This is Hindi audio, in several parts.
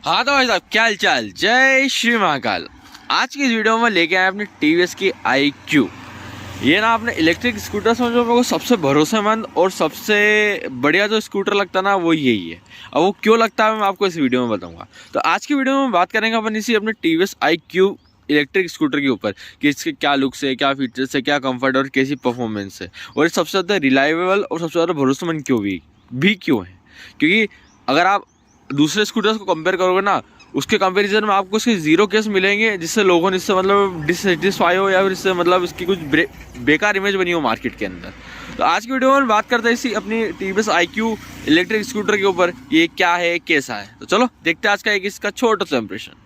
हाँ तो भाई साहब, क्या हाल चाल। जय श्री महाकाल। आज की इस वीडियो में लेके आए अपने टीवीएस की IQ। ये ना अपने इलेक्ट्रिक स्कूटर में जो मेरे को सबसे भरोसेमंद और सबसे बढ़िया जो स्कूटर लगता है ना, वो यही है। अब वो क्यों लगता है मैं आपको इस वीडियो में बताऊंगा। तो आज की वीडियो में बात करेंगे अपन इसी अपने टीवीएस IQ इलेक्ट्रिक स्कूटर के ऊपर कि इसके क्या लुक्स है, क्या फीचर्स है, क्या कंफर्ट और कैसी परफॉर्मेंस है, और ये सबसे ज़्यादा रिलायबल और सबसे ज़्यादा भरोसेमंद क्यों है। क्योंकि अगर आप दूसरे स्कूटर्स को कंपेयर करोगे ना, उसके कंपैरिजन में आपको इसके जीरो केस मिलेंगे, जिससे लोगों ने इससे मतलब डिससेटिस्फाई हो या फिर इससे मतलब इसकी कुछ बेकार इमेज बनी हो मार्केट के अंदर। तो आज की वीडियो में बात करते हैं इसी अपनी टीवीएस IQ इलेक्ट्रिक स्कूटर के ऊपर, ये क्या है, कैसा है। तो चलो देखते हैं आज का एक इसका छोटा सा इंप्रेशन।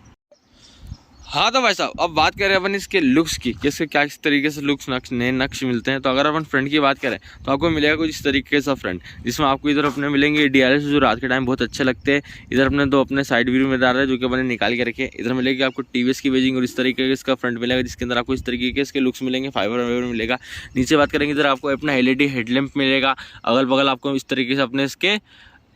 हाँ तो भाई साहब, अब बात करें अपन इसके लुक्स की कि इसके क्या किस तरीके से लुक्स नए नक्श मिलते हैं। तो अगर अपन फ्रंट की बात करें तो आपको मिलेगा कुछ इस तरीके से फ्रंट, जिसमें आपको इधर अपने मिलेंगे DRS जो रात के टाइम बहुत अच्छे लगते हैं। इधर अपने दो अपने साइड व्यू में डाल रहे हैं जो कि अपने निकाल के रखे। इधर मिलेगी आपको TVS की बेजिंग और इस तरीके का इसका फ्रंट मिलेगा, जिसके अंदर आपको इस तरीके के इसके लुक्स मिलेंगे, फाइबर मिलेगा। नीचे बात करेंगे इधर आपको अपना LED हेडलैम्प मिलेगा। अगल बगल आपको इस तरीके से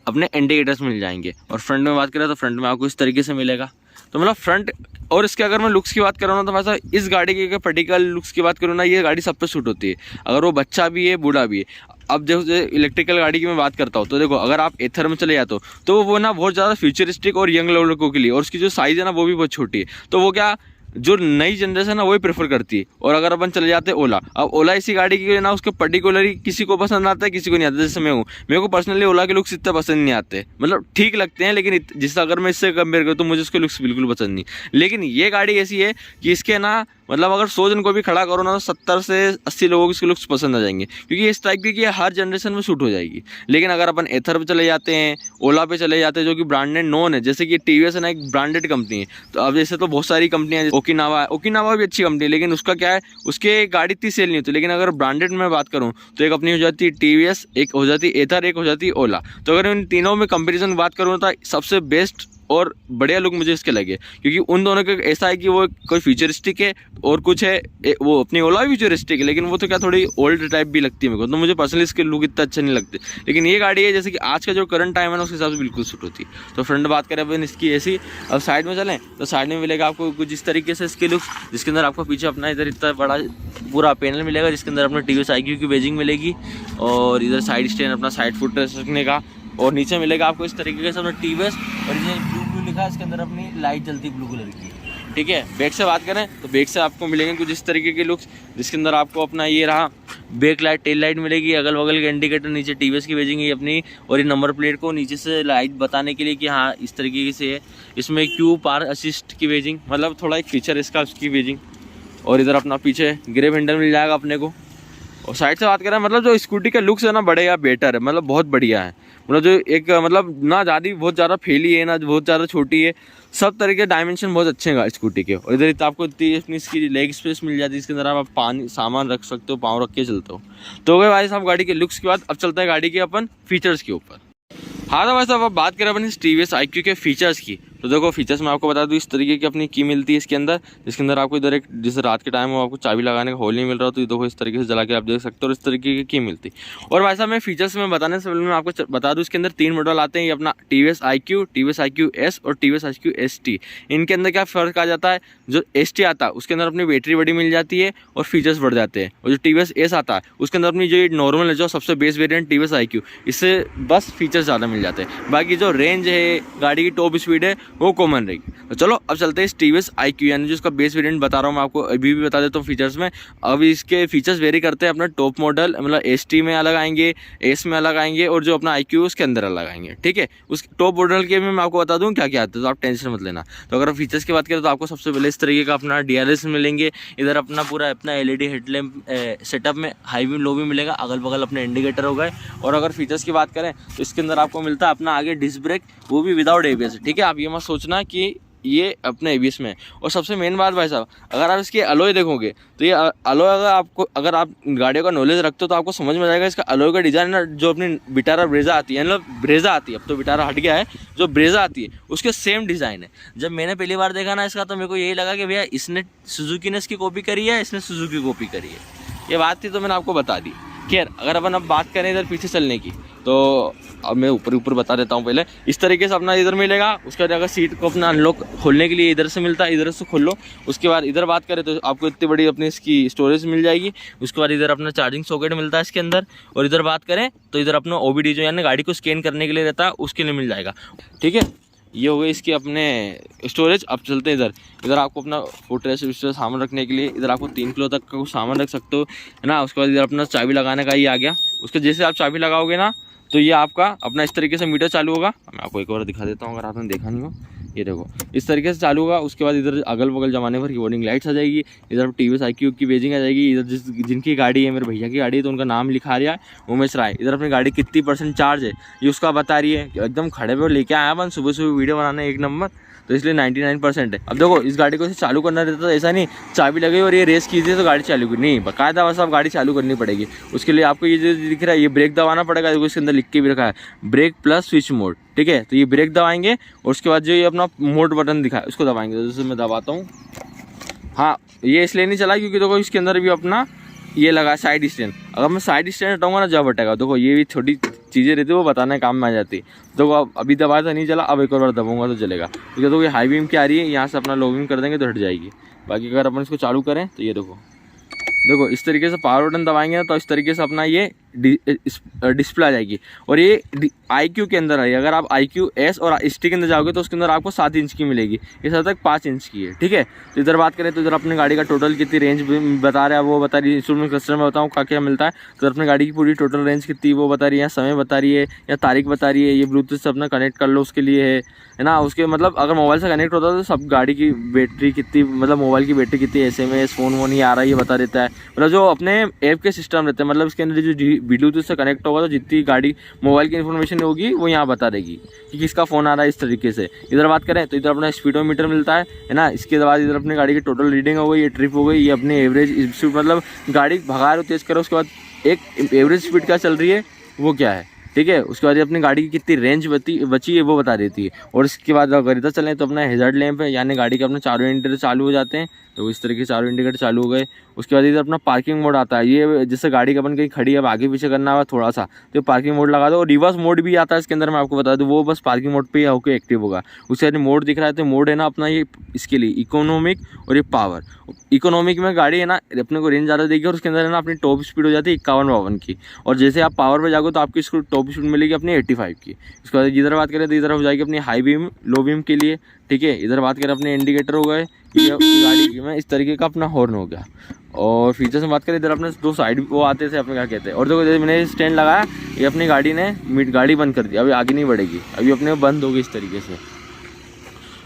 अपने इंडिकेटर्स मिल जाएंगे। और फ्रंट में बात करें तो फ्रंट में आपको इस तरीके से मिलेगा। तो मतलब फ्रंट और इसके अगर मैं लुक्स की बात करूँ ना, तो वैसा इस गाड़ी के पर्टिकुलर लुक्स की बात करूँ ना, ये गाड़ी सब पे सूट होती है, अगर वो बच्चा भी है बूढ़ा भी है। अब जैसे इलेक्ट्रिकल गाड़ी की मैं बात करता हूँ तो देखो, अगर आप एथर में चले जाते हो तो वो ना बहुत ज़्यादा फ्यूचरिस्टिक और यंग लोगों के लिए, और उसकी जो साइज़ है ना वो भी बहुत छोटी है। तो वो क्या, जो नई जनरेशन है वही प्रेफर करती है। और अगर अपन चले जाते हैं ओला, अब ओला इसी गाड़ी की ना उसके पर्टिकुलरली किसी को पसंद आता है, किसी को नहीं आता। जैसे मैं हूँ, मेरे को पर्सनली ओला के लुक्स इतने पसंद नहीं आते, मतलब ठीक लगते हैं, लेकिन जिससे अगर मैं इससे कंपेयर करूँ तो मुझे उसके लुक्स बिल्कुल पसंद नहीं। लेकिन ये गाड़ी ऐसी है कि इसके ना मतलब अगर 100 जन को भी खड़ा करो ना, तो 70 से 80 लोगों को इसके लुक्स पसंद आ जाएंगे, क्योंकि इस टाइप की हर जनरेशन में शूट हो जाएगी। लेकिन अगर अपन एथर पे चले जाते हैं, ओला पे चले जाते हैं, जो कि ब्रांडेड नोन है, जैसे कि TVS है ना, एक ब्रांडेड कंपनी है। तो अब जैसे तो बहुत सारी कंपनियां, ओकिनावा भी अच्छी कंपनी है, लेकिन उसका क्या है, उसके गाड़ी इतनी सेल नहीं होती। लेकिन अगर ब्रांडेड में बात करूँ तो एक अपनी हो जाती है TVS, एक हो जाती है एथर, एक हो जाती है ओला। तो अगर इन तीनों में कंपेरिजन बात करूँ तो सबसे बेस्ट और बढ़िया लुक मुझे इसके लगे, क्योंकि उन दोनों का ऐसा है कि वो कोई फ्यूचरिस्टिक है और कुछ है वो अपनी ओला भी फ्यूचरिस्टिक है, लेकिन वो तो क्या थोड़ी ओल्ड टाइप भी लगती है मेरे को। तो मुझे पर्सनली इसके लुक इतना अच्छे नहीं लगते। लेकिन ये गाड़ी है जैसे कि आज का जो करंट टाइम है ना, उसके हिसाब से बिल्कुल सूट होती है। तो फ्रंट बात करें अपन इसकी ऐसी। अब साइड में चलें तो साइड में मिलेगा आपको कुछ इस तरीके से इसके लुक, जिसके अंदर आपको पीछे अपना इधर इतना बड़ा पूरा पैनल मिलेगा, जिसके अंदर अपने TVS IQ की बेजिंग मिलेगी। और इधर साइड स्टैंड अपना साइड फुट रखने का, और नीचे मिलेगा आपको इस तरीके से अपना TVS, और ये ब्लू लिखा है, इसके अंदर अपनी लाइट जलती ब्लू कलर की। ठीक है, बैक से बात करें तो बैक से आपको मिलेंगे कुछ इस तरीके के लुक्स, जिसके अंदर आपको अपना ये रहा बैक लाइट, टेल लाइट मिलेगी, अगल बगल के इंडिकेटर, नीचे TVS की भेजेंगे अपनी, और ये नंबर प्लेट को नीचे से लाइट बताने के लिए कि हाँ इस तरीके से है। इसमें Q पार असिस्ट की भेजिंग, मतलब थोड़ा एक फीचर इसका उसकी भेजिंग। और इधर अपना पीछे ग्रेप हैंडल मिल जाएगा अपने को। और साइड से बात करें, मतलब जो स्कूटी का लुक्स है ना, बढ़िया बेटर है, मतलब बहुत बढ़िया है। मतलब जो एक मतलब ना ज़्यादा बहुत ज़्यादा फैली है ना बहुत ज़्यादा छोटी है, सब तरह के डायमेंशन बहुत अच्छे हैं स्कूटी के। और इधर आपको इतनी अपनी इसकी लेग स्पेस मिल जाती है, इसके अंदर आप पानी सामान रख सकते हो, पाँव रख के चलते हो। तो हो गए भाई साहब गाड़ी के लुक्स के बाद। अब चलता है गाड़ी के अपन फीचर्स के ऊपर। हाँ तो भाई साहब, अब बात करें अपन इस TVS IQ के फीचर्स की। तो देखो, फीचर्स मैं आपको बता दूँ, इस तरीके की अपनी की मिलती है इसके अंदर, जिसके अंदर आपको इधर एक, जैसे रात के टाइम में आपको चाबी लगाने का होल नहीं मिल रहा, तो ये देखो इस तरीके से जला के आप देख सकते हो, और इस तरीके की मिलती। और भाई साहब मैं फीचर्स में बताने से पहले मैं आपको बता दूँ, इसके अंदर 3 मॉडल आते हैं, ये अपना TVS IQ, TVS IQ S और TVS IQ ST। इनके अंदर क्या फ़र्क आ जाता है, जो ST आता है उसके अंदर अपनी बैटरी बड़ी मिल जाती है और फीचर्स बढ़ जाते हैं, और जो TVS S आता है उसके अंदर अपनी जो नॉर्मल है, जो सबसे बेस वेरियंट TVS IQ, इससे बस फीचर्स ज़्यादा मिल जाते हैं, बाकी जो रेंज है, गाड़ी की टॉप स्पीड है, वो कॉमन रहेगी। तो चलो अब चलते हैं इस TVS IQ, यानी जो इसका बेस वेरिएंट बता रहा हूँ मैं आपको, अभी भी बता देता हूँ फीचर्स में। अब इसके फीचर्स वेरी करते हैं, अपना टॉप मॉडल मतलब ST में अलग आएंगे, S में अलग आएंगे, और जो अपना IQ उसके अंदर अलग आएंगे। ठीक है, उस टॉप मॉडल के भी मैं आपको बता दूँ क्या क्या आता है, तो आप टेंशन मत लेना। तो अगर फीचर्स की बात करें तो आपको सबसे पहले इस तरीके का अपना DRS मिलेंगे, इधर अपना पूरा अपना LED हेडलैम्प सेटअप में हाई भी लो भी मिलेगा, अगल बगल अपने इंडिकेटर हो गए। और अगर फीचर्स की बात करें तो इसके अंदर आपको मिलता है अपना आगे डिस्क ब्रेक, वो भी विदाउट ABS। ठीक है, आप ये मत सोचना कि ये अपने ABS में। और सबसे मेन बात भाई साहब, अगर आप इसके अलॉय देखोगे तो ये अलॉय अगर आप गाड़ियों का नॉलेज रखते हो तो आपको समझ में जाएगा इसका अलॉय का डिज़ाइन ना, जो अपनी विटारा ब्रेजा आती है, मतलब ब्रेजा आती है, अब तो विटारा हट गया है, जो ब्रेजा आती है उसके सेम डिज़ाइन है। जब मैंने पहली बार देखा ना इसका, तो मेरे को यही लगा कि भैया इसने सुजुकी ने इसकी कॉपी करी है, इसने सुजुकी कॉपी करी है। ये बात थी तो मैंने आपको बता दी। खैर अगर अपन अब बात करें इधर पीछे चलने की, तो अब मैं ऊपर ऊपर बता देता हूँ पहले। इस तरीके से अपना इधर मिलेगा। उसके बाद अगर सीट को अपना अनलॉक खोलने के लिए इधर से मिलता है, इधर से खोल लो। उसके बाद इधर बात करें तो आपको इतनी बड़ी अपनी इसकी स्टोरेज मिल जाएगी। उसके बाद इधर अपना चार्जिंग सॉकेट मिलता है इसके अंदर। और इधर बात करें तो इधर अपना OBD जो यानी गाड़ी को स्कैन करने के लिए रहता है, उसके लिए मिल जाएगा। ठीक है, ये हो गई इसकी अपने स्टोरेज। अब चलते हैं इधर। इधर आपको अपना फुटरेस्ट सामान रखने के लिए इधर आपको 3 किलो तक का कुछ सामान रख सकते हो, है ना। उसके बाद इधर अपना चाबी लगाने का ये आ गया। उसके जैसे आप चाबी लगाओगे ना तो ये आपका अपना इस तरीके से मीटर चालू होगा। मैं आपको एक बार दिखा देता हूँ अगर आपने देखा नहीं हो। ये देखो इस तरीके से चालू होगा। उसके बाद इधर अगल बगल जमाने पर वार्निंग लाइट्स आ जाएगी। इधर TVS iQ की पेजिंग आ जाएगी। इधर जिनकी गाड़ी है, मेरे भैया की गाड़ी है तो उनका नाम लिखा रहा है उमेश राय। इधर अपनी गाड़ी कितनी % चार्ज है ये उसका बता रही है। एकदम खड़े पे लेके आया अपन सुबह सुबह वीडियो बनाने 1 नंबर, तो इसलिए 99% है। अब देखो इस गाड़ी को इसे चालू करना रहता है, ऐसा नहीं चाबी लगी और ये रेस कीजिए तो गाड़ी चालू की नहीं, बाकायदा बस आप गाड़ी चालू करनी पड़ेगी। उसके लिए आपको ये जो दिख रहा है ये ब्रेक दबाना पड़ेगा। देखो इसके अंदर लिख के भी रखा है ब्रेक प्लस स्विच मोड। ठीक है, तो ये ब्रेक दबाएंगे और उसके बाद जो ये अपना मोड बटन दिखा है उसको दबाएंगे। तो जैसे मैं दबाता हूँ, हाँ ये इसलिए नहीं चला क्योंकि देखो इसके अंदर भी अपना ये लगा साइड स्टैंड। अगर मैं साइड स्टैंड हटाऊंगा ना जब हटेगा। देखो ये भी छोटी चीज़ें रहती है वो बताने काम में आ जाती। देखो अब अभी दबाया तो नहीं चला, अब एक और बार दबाऊंगा तो चलेगा। ठीक है, तो ये हाई बीम की आ रही है, यहाँ से अपना लो बीम कर देंगे तो हट जाएगी। बाकी अगर अपन इसको चालू करें तो ये देखो इस तरीके से पावर बटन दबाएंगे ना तो इस तरीके से अपना ये डिस्प्ले आ जाएगी। और ये iQ के अंदर है। अगर आप iQ S और ST के अंदर जाओगे तो उसके अंदर आपको 7 इंच की मिलेगी, इस हद तक 5 इंच की है। ठीक है, तो इधर बात करें तो इधर अपनी गाड़ी का टोटल कितनी रेंज बता रहा है वो बता रही है। इंस्ट्रूमेंट क्लस्टर में बताऊँ क्या क्या मिलता है तो अपनी गाड़ी की पूरी टोटल रेंज कितनी वो बता रही है, समय बता रही है या तारीख बता रही है। ये ब्लूटूथ से अपना कनेक्ट कर लो उसके लिए है ना। उसके मतलब अगर मोबाइल से कनेक्ट होता है तो सब गाड़ी की बैटरी कितनी, मतलब मोबाइल की बैटरी कितनी, SMS फ़ोन वोन ये आ रहा है ये बता देता है। मतलब जो अपने ऐप के सिस्टम रहते हैं, मतलब इसके अंदर जो ब्लूटूथ से कनेक्ट होगा तो जितनी गाड़ी मोबाइल की इन्फॉर्मेशन होगी वो यहाँ बता देगी कि किसका फ़ोन आ रहा है इस तरीके से। इधर बात करें तो इधर अपना स्पीडोमीटर मिलता है ना। इसके बाद इधर अपनी गाड़ी की टोटल रीडिंग हो गई, ये ट्रिप हो गई, ये अपनी एवरेज स्पीड, मतलब गाड़ी भगा रहे हो तेज़ करो उसके बाद एक एवरेज स्पीड क्या चल रही है वो क्या है। ठीक है, उसके बाद ये अपनी गाड़ी की कितनी रेंज बची है वो बता देती है। और इसके बाद अगर इधर चलें तो अपना हेजार्ड लैंप है, यानी गाड़ी के अपने चारों इंडिकेटर चालू हो जाते हैं। तो इस तरीके से चारों इंडिकेटर चालू हो गए। उसके बाद इधर अपना पार्किंग मोड आता है। ये जैसे गाड़ी का अपन कहीं खड़ी है अब आगे पीछे करना हुआ थोड़ा सा तो पार्किंग मोड लगा दो। और रिवर्स मोड भी आता है इसके अंदर, मैं आपको बता दूँ वो बस पार्किंग मोड पे होकर एक्टिव होगा। उसके बाद मोड दिख रहा है तो मोड है ना अपना ये इसके लिए इकोनॉमिक और ये पावर। इकोनॉमिक में गाड़ी है ना अपने को रेंज ज़्यादा देगी और उसके अंदर है ना अपनी टॉप स्पीड हो जाती है 51-52 की। और जैसे आप पावर पे जाओगे तो आपकी इसको टॉप स्पीड मिलेगी अपनी 85 की। उसके बाद इधर बात करें तो इधर हो जाएगी अपनी हाई बीम लो बीम के लिए। ठीक है, इधर बात करें अपने इंडिकेटर हो गए, ये गाड़ी में इस तरीके का अपना हॉर्न हो गया। और फीचर्स में बात करें इधर अपने 2 साइड वो आते थे अपने क्या कहते हैं। और देखो जैसे मैंने स्टैंड लगाया ये अपनी गाड़ी ने गाड़ी बंद कर दी, अभी आगे नहीं बढ़ेगी, अभी अपने बंद होगी इस तरीके से।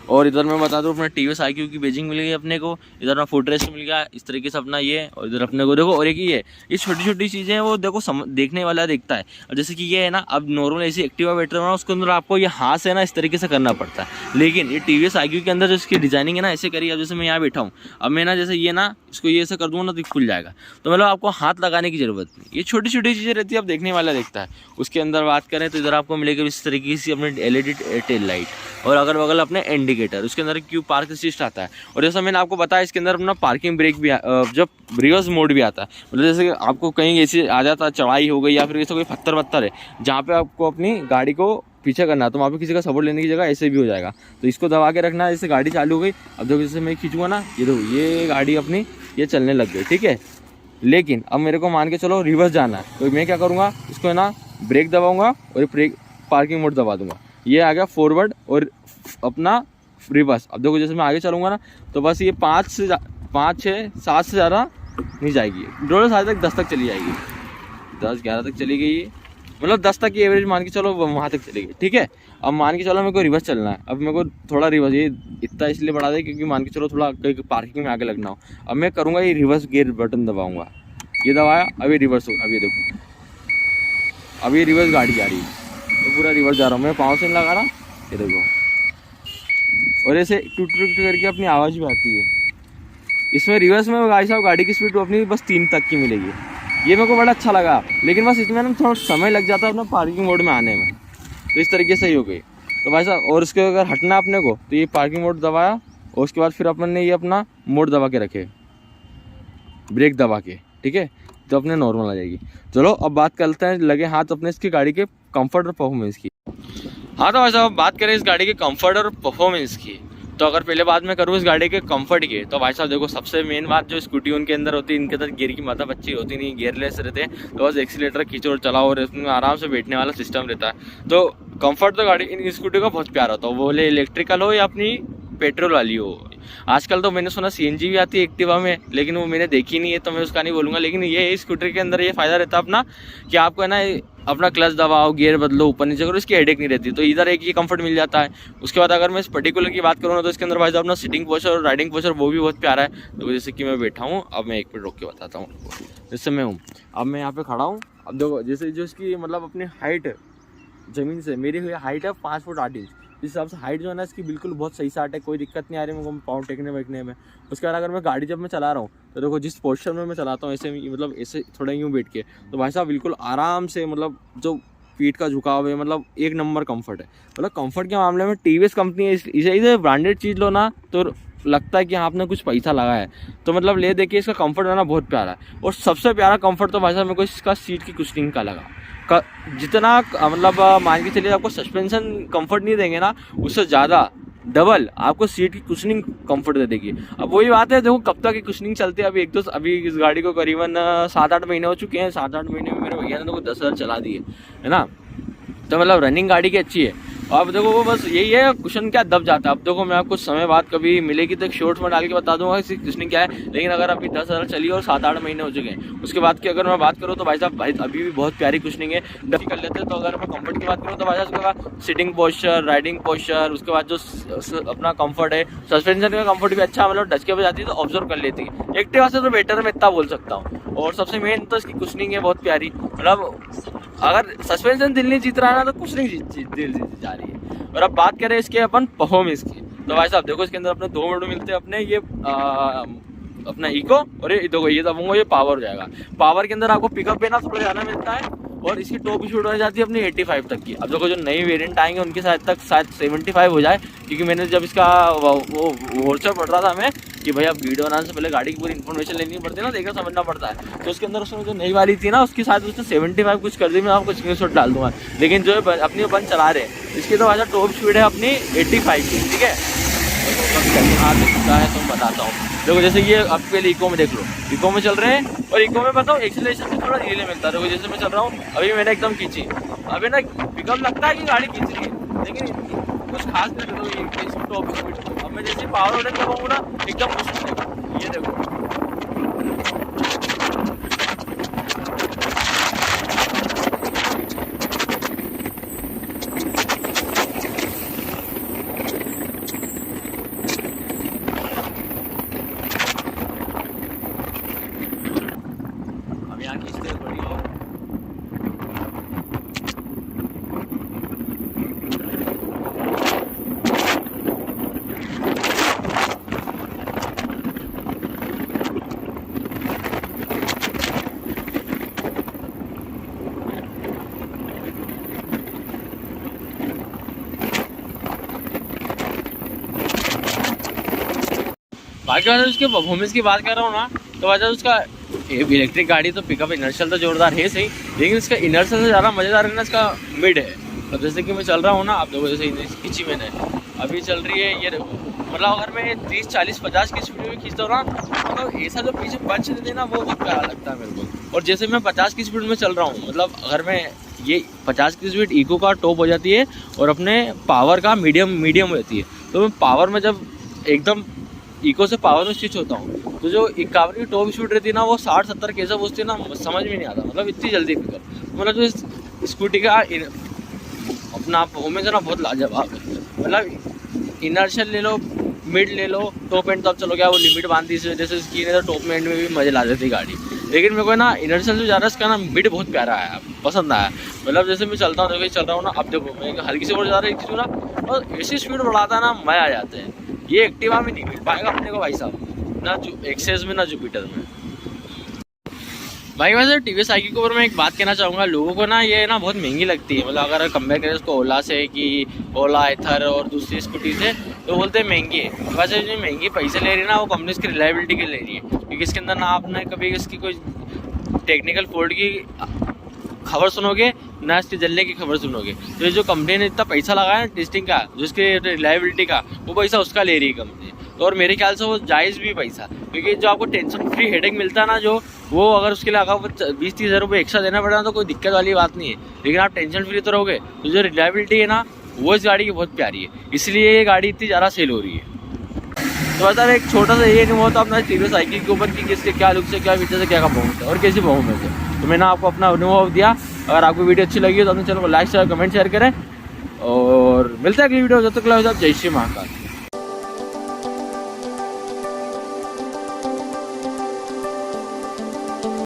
और इधर मैं बता दूँ अपना TVS iQ की पेजिंग मिल गई अपने को। इधर अपना फुटरेस्ट मिल गया इस तरीके से अपना ये। और इधर अपने को देखो और एक ये छोटी छोटी चीज़ें हैं वो देखो देखने वाला देखता है। और जैसे कि ये है ना अब नॉर्मल ऐसी एक्टिवा बैटरी ना उसके अंदर आपको ये हाथ से ना इस तरीके से करना पड़ता है। लेकिन ये TVS iQ के अंदर जो इसकी डिजाइनिंग है ना ऐसे करिए। अब जैसे मैं यहाँ बैठा हूँ, अब मैं ना जैसे ये ना इसको ये ऐसे कर दूँगा ना तो खुल जाएगा। तो मतलब आपको हाथ लगाने की ज़रूरत नहीं, ये छोटी छोटी चीज़ें रहती है अब देखने वाला देखता है। उसके अंदर बात करें तो इधर आपको मिलेगा इस तरीके से अपने LED टेल लाइट और अगल बगल अपने इंडिकेटर। उसके अंदर क्यू पार्क असिस्ट आता है। और जैसा मैंने आपको बताया इसके अंदर अपना पार्किंग ब्रेक भी जब रिवर्स मोड भी आता है। मतलब जैसे आपको कहीं ऐसे आ जाता है चढ़ाई हो गई या फिर ऐसा कोई पत्थर वत्थर है जहाँ पे आपको अपनी गाड़ी को पीछे करना है तो वहाँ पे किसी का सपोर्ट लेने की जगह ऐसे भी हो जाएगा। तो इसको दबा के रखना है, जैसे गाड़ी चालू हो गई। अब देखो जैसे मैं खींचूंगा ना ये देखो ये गाड़ी अपनी ये चलने लग गई। ठीक है, लेकिन अब मेरे को मान के चलो रिवर्स जाना है तो मैं क्या करूँगा इसको है ना ब्रेक दबाऊँगा और ब्रेक पार्किंग मोड दबा दूँगा। ये आ गया फॉरवर्ड और अपना रिवर्स। अब देखो जैसे मैं आगे चलूँगा ना तो बस ये 5 6 7 से ज़्यादा नहीं जाएगी, टोटल 7 तक 10 तक चली जाएगी, 10-11 तक चली गई। मतलब 10 तक की एवरेज मान के चलो वहाँ तक चली गई। ठीक है, अब मान के चलो मेरे को रिवर्स चलना है। अब मेरे को थोड़ा रिवर्स ये इतना इसलिए बढ़ा दे क्योंकि मान के चलो थोड़ा पार्किंग में आगे लगना हो। अब मैं करूँगा ये रिवर्स गियर बटन दबाऊँगा, ये दबाया अभी रिवर्स होगा। अभी देखो अभी रिवर्स गाड़ी जा रही है तो पूरा रिवर्स जा रहा हूँ मैं, पाँव से नहीं लगा रहा। ये देखो और ऐसे टूट टूट करके अपनी आवाज़ भी आती है। इसमें रिवर्स में गाड़ी साहब गाड़ी की स्पीड अपनी बस 3 तक की मिलेगी। ये मेरे को बड़ा अच्छा लगा, लेकिन बस इसमें ना थोड़ा समय लग जाता है अपना पार्किंग मोड में आने में। तो इस तरीके से ही हो गई। तो भाई साहब और उसके अगर हटना अपने को तो ये पार्किंग मोड दबाया और उसके बाद फिर अपन ने ये अपना मोड दबा के रखे, ब्रेक दबा के। ठीक है, तो अपने नॉर्मल आ जाएगी। चलो अब बात करते हैं लगे हाथ अपने इसकी गाड़ी के कंफर्ट और परफॉर्मेंस की। हाँ तो भाई साहब बात करें इस गाड़ी के कंफर्ट और परफॉर्मेंस की, तो अगर पहले बात मैं करूँ इस गाड़ी के कंफर्ट की, तो भाई साहब देखो सबसे मेन बात जो स्कूटी उनके अंदर होती है, इनके अंदर गियर की माथा बच्ची होती नहीं, गियरलेस रहते हैं, तो बस एक्सीलेटर खींचो और चलाओ और इसमें आराम से बैठने वाला सिस्टम रहता है। तो कंफर्ट तो गाड़ी इन स्कूटी का बहुत प्यारा होता है, वो बोले इलेक्ट्रिकल हो या अपनी पेट्रोल वाली हो। आजकल तो मैंने सुना सीएनजी भी आती है एक्टिवा में, लेकिन वो मैंने देखी नहीं है तो मैं उसका नहीं बोलूँगा। लेकिन ये स्कूटर के अंदर ये फ़ायदा रहता है अपना कि आपको है ना अपना क्लच दबाओ, गियर बदलो, ऊपर नीचे करो, इसकी हेडेक नहीं रहती। तो इधर एक ये कंफर्ट मिल जाता है। उसके बाद अगर मैं इस पर्टिकुलर की बात करूँ ना, तो इसके अंदर भाई साहब अपना सीटिंग पोस्चर और राइडिंग पोस्चर वो भी बहुत प्यारा है। तो जैसे कि मैं बैठा हूँ, अब मैं एक मिनट रोक के बताता हूँ। जैसे मैं हूँ, अब मैं यहाँ पे खड़ा हूँ, अब देखो जैसे जो इसकी मतलब अपनी हाइट ज़मीन से मेरी हुई हाइट है 5 फुट 8 इंच। इस हिसाब से हाइट जो है ना इसकी बिल्कुल बहुत सही साट है, कोई दिक्कत नहीं आ रही मेरे को पाँव टेकने बैठने में। उसके बाद अगर मैं गाड़ी जब मैं चला रहा हूँ तो देखो जिस पोस्चर में मैं चलाता हूँ ऐसे मतलब ऐसे थोड़ा यूँ बैठ के, तो भाई साहब बिल्कुल आराम से मतलब जो पीठ का झुकाव है मतलब एक नंबर कंफर्ट है। मतलब कंफर्ट के मामले में टीवीएस कंपनी है, इसे ब्रांडेड चीज़ लो ना तो लगता है कि हाँ आपने कुछ पैसा लगाया है। तो मतलब ले देखिए इसका कंफर्ट है ना बहुत प्यारा है। और सबसे प्यारा कंफर्ट तो भाई साहब मेरे को इसका सीट की कुशनिंग का लगा। जितना मतलब मान के चलिए आपको सस्पेंशन कंफर्ट नहीं देंगे ना, उससे ज़्यादा डबल आपको सीट की कुशनिंग कंफर्ट दे देगी। अब वही बात है, देखो कब तक की कुशनिंग चलती है। अभी इस गाड़ी को करीबन 7-8 महीने हो चुके हैं। 7-8 महीने में मेरे भैया ने तो 10,000 चला दिए है ना। तो मतलब रनिंग गाड़ी की अच्छी है। अब देखो वो बस यही है, कुशन क्या दब जाता है। अब देखो मैं आपको समय बाद कभी मिलेगी तो एक शॉर्ट्स में डाल के बता दूंगा इसकी कुशनिंग क्या है। लेकिन अगर अभी 10,000 चली और 7-8 महीने हो चुके हैं, उसके बाद की अगर मैं बात करूँ तो भाई साहब अभी भी बहुत प्यारी कुशनिंग है। डबी कर लेते हैं। तो अगर मैं कंफर्ट की बात करूँ तो भाई साहब उसके बाद सिटिंग पोस्चर, राइडिंग पोस्चर, उसके बाद जो अपना कंफर्ट है, सस्पेंशन का कंफर्ट भी अच्छा मतलब डचके पे जाती है तो ऑब्जर्व कर लेती है। एक्टिवा से तो बेटर मैं इतना बोल सकता हूँ। और सबसे मेन तो इसकी कुशनिंग है बहुत प्यारी। मतलब अगर सस्पेंशन दिल नहीं जीत रहा है ना तो कुशनिंग दिल जीत जा रही है। और अब बात करें इसके अपन परफॉर्मेंस की, तो भाई साहब देखो इसके अंदर अपने 2 मोड मिलते हैं अपने, ये अपना इको और ये देखो ये दबूंगा ये पावर हो जाएगा। पावर के अंदर आपको पिकअप भी ना थोड़ा ज़्यादा मिलता है और इसकी टॉप स्पीड हो जाती है अपनी 85 तक की। अब देखो जो नई वेरिएंट आएंगे उनके साथ तक शायद 75 हो जाए, क्योंकि मैंने जब इसका वो वोचर पढ़ रहा था मैं कि भाई अब वीडियो बनाने से पहले गाड़ी की पूरी इन्फॉर्मेशन लेनी पड़ती है ना, देखना समझना पड़ता है। तो उसके अंदर उसमें जो नई वाली थी ना उसके साथ उसने 75 कुछ कर दी। मैं आपको स्क्रीनशॉट डाल दूंगा। लेकिन जो अपनी अपन चला रहे हैं इसकी तो वजह टॉप स्पीड है अपनी 85 की, ठीक है। हाथ दिखता है तो मैं बताता हूँ। देखो जैसे ये आप पहले इको में देख लो, इको में चल रहे हैं और इको में बताओ एक्सीलरेशन में थोड़ा धीरे मिलता है। देखो जैसे मैं चल रहा हूँ अभी मैंने एकदम खींची, अभी ना पिकअप लगता है कि गाड़ी खींच रही है, लेकिन कुछ खास नहीं। देखो टॉप स्पीड अब मैं जैसे पावर होने लगाऊंगा ना एकदम मुश्किल। ये देखो अब यहाँ खींचते बड़ी हो। बाकी वजह उसके परफॉर्मेंस की बात कर रहा हूँ ना, तो वजह उसका इलेक्ट्रिक गाड़ी तो पिकअप इनर्शियल तो जोरदार है सही, लेकिन इसका इनर्शियल से ज़्यादा मज़ेदार है ना इसका मिड है। अब जैसे कि मैं चल रहा हूँ ना, आप देखो जैसे खींची मैंने अभी चल रही है ये देखो, मतलब अगर मैं 30, 40, 50 की स्पीड में खींचता हूँ ना, मतलब ऐसा जो पीछे पंच देते हैं ना वो बहुत प्यारा लगता है मेरे को। और जैसे मैं 50 की स्पीड में चल रहा हूँ, मतलब अगर मैं ये 50 की स्पीड इको का टॉप हो जाती है और अपने पावर का मीडियम हो जाती है। तो मैं पावर में जब एकदम इको से पावर में स्विच होता हूँ तो जो 51 की टॉप स्पीड रहती है ना वो 60-70 कैसे पहुँचती है ना समझ में नहीं आता। मतलब इतनी जल्दी पिकअप, मतलब जो स्कूटी का अपना परफॉर्मेंस है ना बहुत लाजवाब है। मतलब इनर्शियल ले लो, मिड ले लो, टॉप एंड तो अब चलो क्या वो लिमिट बांधती इस वजह से इसकी, नहीं तो टॉप एंड में भी मजे ला देती गाड़ी। लेकिन मेरे को ना इनर्शियल जो ज़्यादा इसका ना मिड बहुत प्यारा आया, पसंद आया। मतलब जैसे मैं चलता हूँ देखो चल रहा हूँ ना, अब देखो मैं हल्की से और ज़्यादा एक चीज़ ना और ऐसी स्पीड बढ़ाता है ना मज़ा आ जाते हैं। ये एक्टिवा में नहीं मिल पाएगा अपने को भाई साहब, ना एक्सेस में ना जुपिटर में। भाई वैसे टीवीएस आई क्यू के ऊपर मैं एक बात कहना चाहूँगा, लोगों को ना ये ना बहुत महंगी लगती है। मतलब अगर कंपेयर करें उसको ओला से कि ओला एथर और दूसरी स्कूटी से, तो बोलते हैं महंगी है। वैसे जो महंगी पैसे ले रही है ना वो कंपनी इसकी रिलायबिलिटी के ले रही है, क्योंकि इसके अंदर ना आपने कभी इसकी कोई टेक्निकल फॉल्ट की खबर सुनोगे, ना इसके जलने की खबर सुनोगे। तो ये जो कंपनी ने इतना पैसा लगाया है टेस्टिंग का, जो इसके रिलायबिलिटी का, वो पैसा उसका ले रही है कंपनी। तो और मेरे ख्याल से वो जायज़ भी पैसा, क्योंकि जो आपको टेंशन फ्री हेडेक मिलता है ना, जो वो अगर उसके लिए अगर 20-30 हज़ार रुपये एक्स्ट्रा देना पड़ा तो कोई दिक्कत वाली बात नहीं है, लेकिन आप टेंशन फ्री तो रहोगे। तो जो रिलायबिलिटी है ना, वो इस गाड़ी की बहुत प्यारी है, इसलिए ये गाड़ी इतनी ज़्यादा सेल हो रही है। तो बता एक छोटा सा ये नहीं हुआ तो अपना टीवीएस आई क्यू के ऊपर कि किसके क्या लुक से, क्या फीचर से, क्या परफॉर्मेंस है और कैसी परफॉर्मेंस है। तो मैंने आपको अपना अनुभव दिया। अगर आपको वीडियो अच्छी लगी तो अपने चैनल को लाइक शेयर कमेंट शेयर करें, और मिलता है अगली वीडियो। जब तक जय श्री महाकाल।